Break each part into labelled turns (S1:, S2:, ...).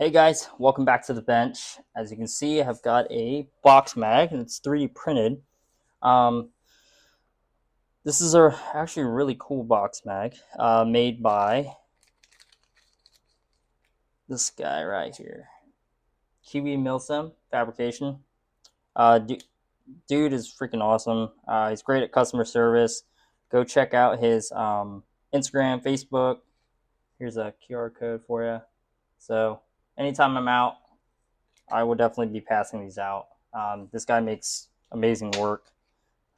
S1: Hey guys, welcome back to the bench. As you can see, I've got a box mag and it's 3D printed. Um, this is actually a really cool box mag made by this guy right here, Kiwi Milsim Fabrication. Uh, du- Dude is freaking awesome. He's great at customer service. Go check out his Instagram, Facebook. Here's a QR code for you. So anytime I'm out, I will definitely be passing these out. This guy makes amazing work.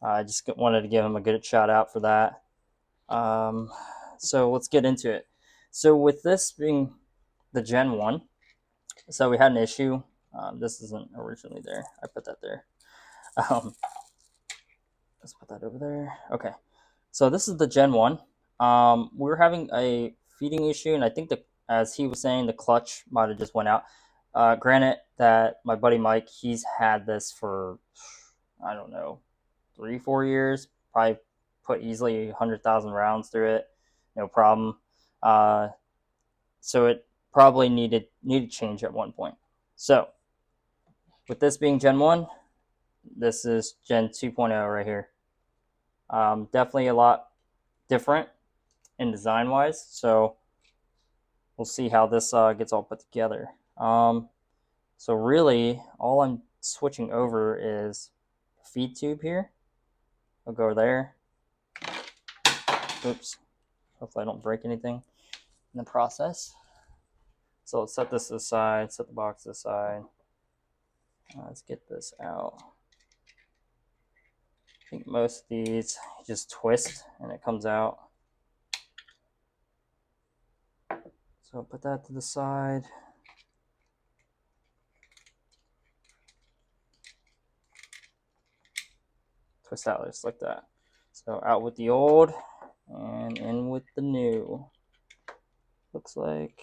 S1: I just wanted to give him a good shout out for that. Um, so let's get into it. So with this being the Gen 1, so we had an issue. This isn't originally there. I put that there. Um, let's put that over there. Okay. So this is the Gen 1. We were having a feeding issue, and I think as he was saying, the clutch might have just went out. Granted that my buddy Mike, he's had this for, I don't know, 3 4 years. Probably put easily 100,000 rounds through it, no problem. Uh, so it probably needed change at one point. So with this being Gen 1, this is Gen 2.0 right here. Definitely a lot different in design wise. So we'll see how this gets all put together. So really, all I'm switching over is the feed tube here. I'll go there. Oops. Hopefully I don't break anything in the process. So let's set this aside, set the box aside. Let's get this out. I think most of these you just twist and it comes out. So I'll put that to the side. Twist out just like that. So out with the old and in with the new. Looks like,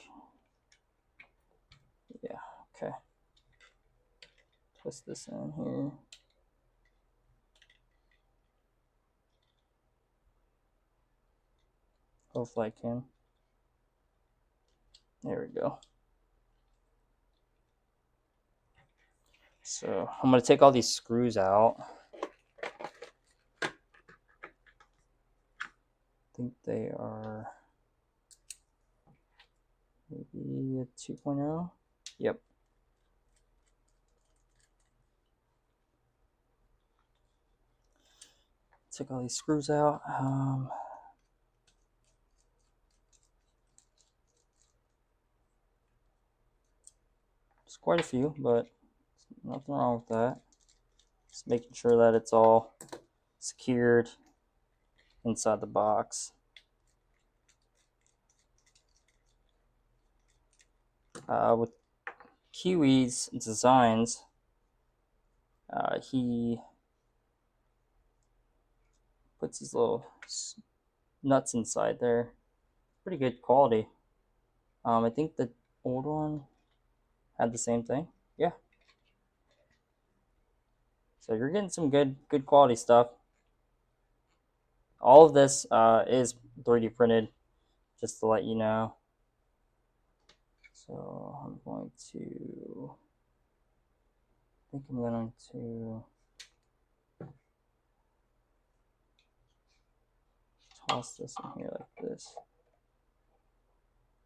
S1: yeah, okay. Twist this in here. Hopefully I can. There we go. So I'm going to take all these screws out. I think they are maybe a 2.0. Yep. Take all these screws out. There's quite a few, but nothing wrong with that. Just making sure that it's all secured inside the box. With Kiwi's designs, he puts these little nuts inside there. Pretty good quality. I think the old one had the same thing. Yeah. So you're getting some good quality stuff. All of this is 3D printed, just to let you know. So I'm going to, I think I'm going to toss this in here like this.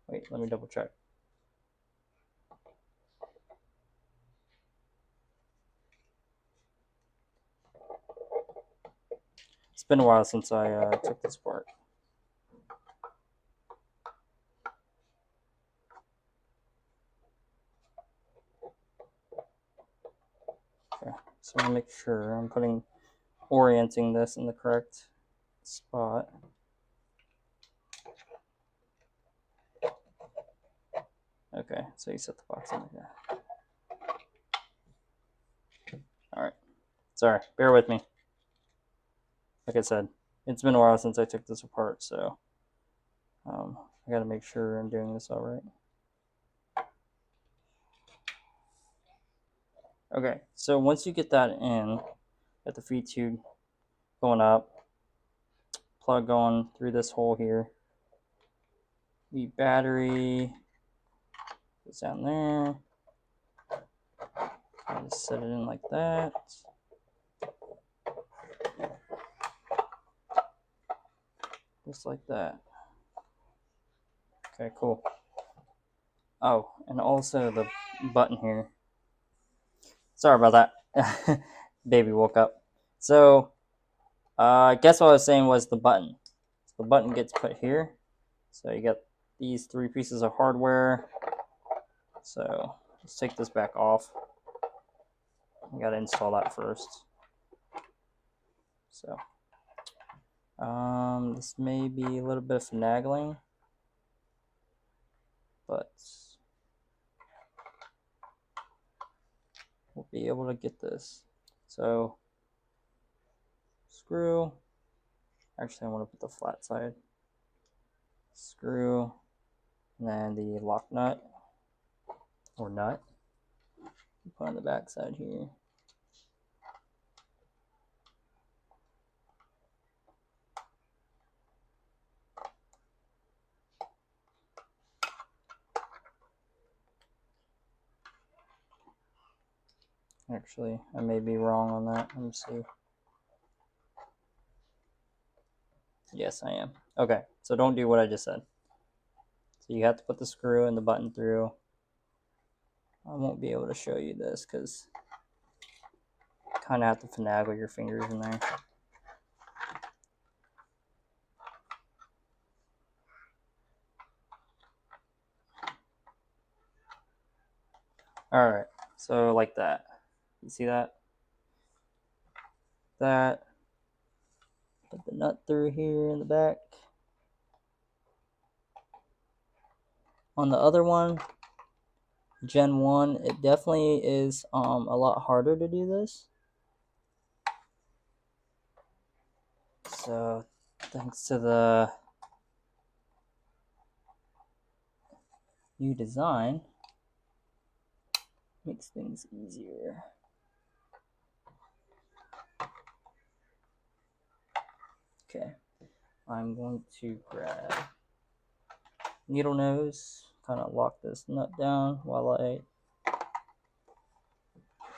S1: Wait, let me double check. It's been a while since I took this apart. Okay, so I'm gonna make sure I'm orienting this in the correct spot. Okay, so you set the box in like that. All right, sorry, bear with me. Like I said, it's been a while since I took this apart, so I gotta make sure I'm doing this all right. Okay, so once you get that in, got the feed tube going up, plug going through this hole here, the battery Goes down there. I just set it in like that. Just like that. Okay, cool. Oh, and also the button here. Sorry about that. Baby woke up. So, I guess what I was saying was the button. So the button gets put here. So you got these 3 pieces of hardware. So let's take this back off. We gotta install that first. So, this may be a little bit of finagling, but we'll be able to get this. So, screw. Actually, I want to put the flat side. Screw, and then the lock nut or nut. Put on the back side here. Actually, I may be wrong on that. Let me see. Yes, I am. Okay, so don't do what I just said. So you have to put the screw and the button through. I won't be able to show you this because you kind of have to finagle your fingers in there. Alright, so like that. You see that? That. Put the nut through here in the back. On the other one, Gen 1, it definitely is a lot harder to do this. So, thanks to the new design, makes things easier. Okay, I'm going to grab needle nose, kind of lock this nut down while I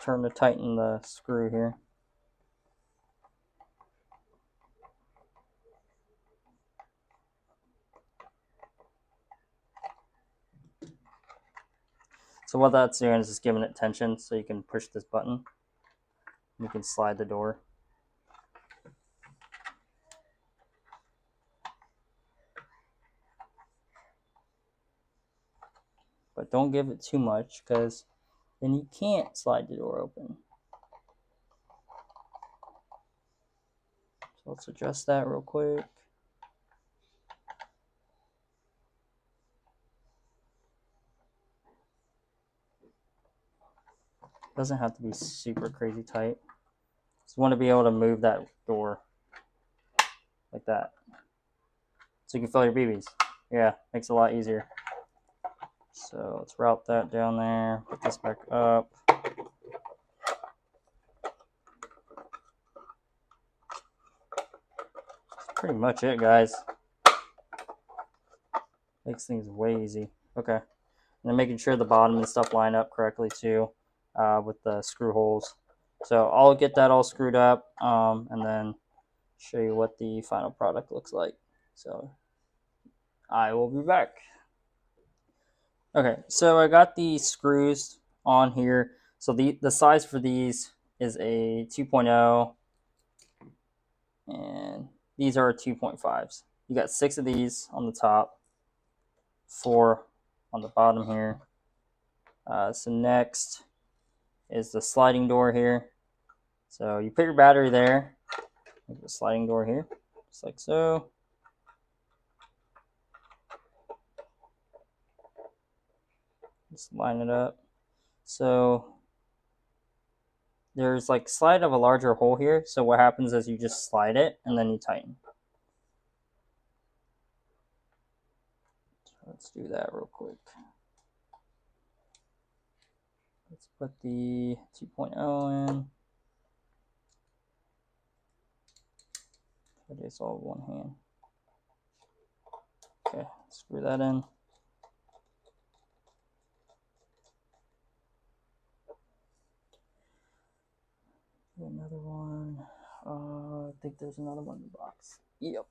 S1: turn to tighten the screw here. So what that's doing is just giving it tension so you can push this button. You can slide the door. But don't give it too much because then you can't slide the door open. So let's adjust that real quick. Doesn't have to be super crazy tight. Just want to be able to move that door like that. So you can fill your BBs. Yeah, makes it a lot easier. So let's route that down there, put this back up. That's pretty much it, guys. Makes things way easy. Okay. And then making sure the bottom and stuff line up correctly too, with the screw holes. So I'll get that all screwed up, and then show you what the final product looks like. So I will be back. Okay, so I got the screws on here. So the size for these is a 2.0, and these are 2.5s. You got 6 of these on the top, 4 on the bottom here. So next is the sliding door here. So you put your battery there, make the sliding door here, just like so. Just line it up. So there's like slide of a larger hole here. So what happens is you just slide it and then you tighten. So let's do that real quick. Let's put the 2.0 in. Try to do this all with one hand. Okay, screw that in. another one. I think there's another one in the box. Yep.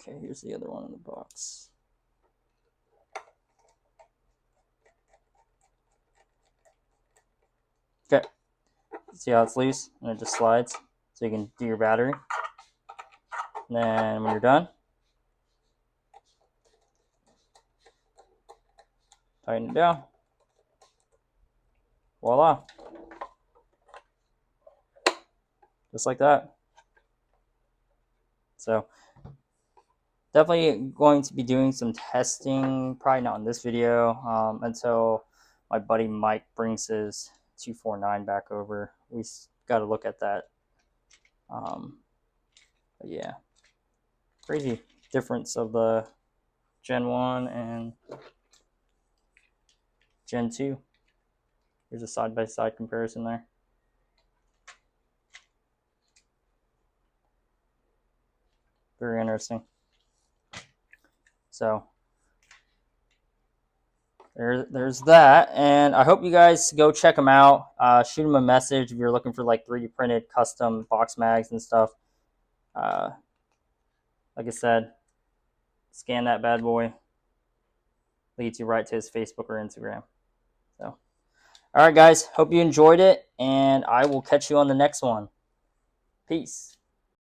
S1: Okay, here's the other one in the box. Okay. See how it's loose? And it just slides. So you can do your battery. And then when you're done, tighten it down. Voila. Just like that. So definitely going to be doing some testing, probably not in this video, until my buddy Mike brings his 249 back over. We got to look at that. But yeah, crazy difference of the Gen 1 and Gen 2. Here's a side-by-side comparison there. Very interesting. So there's that, and I hope you guys go check them out. Shoot them a message if you're looking for like 3D printed custom box mags and stuff. Like I said, scan that bad boy. Leads you right to his Facebook or Instagram. So, all right, guys. Hope you enjoyed it, and I will catch you on the next one. Peace.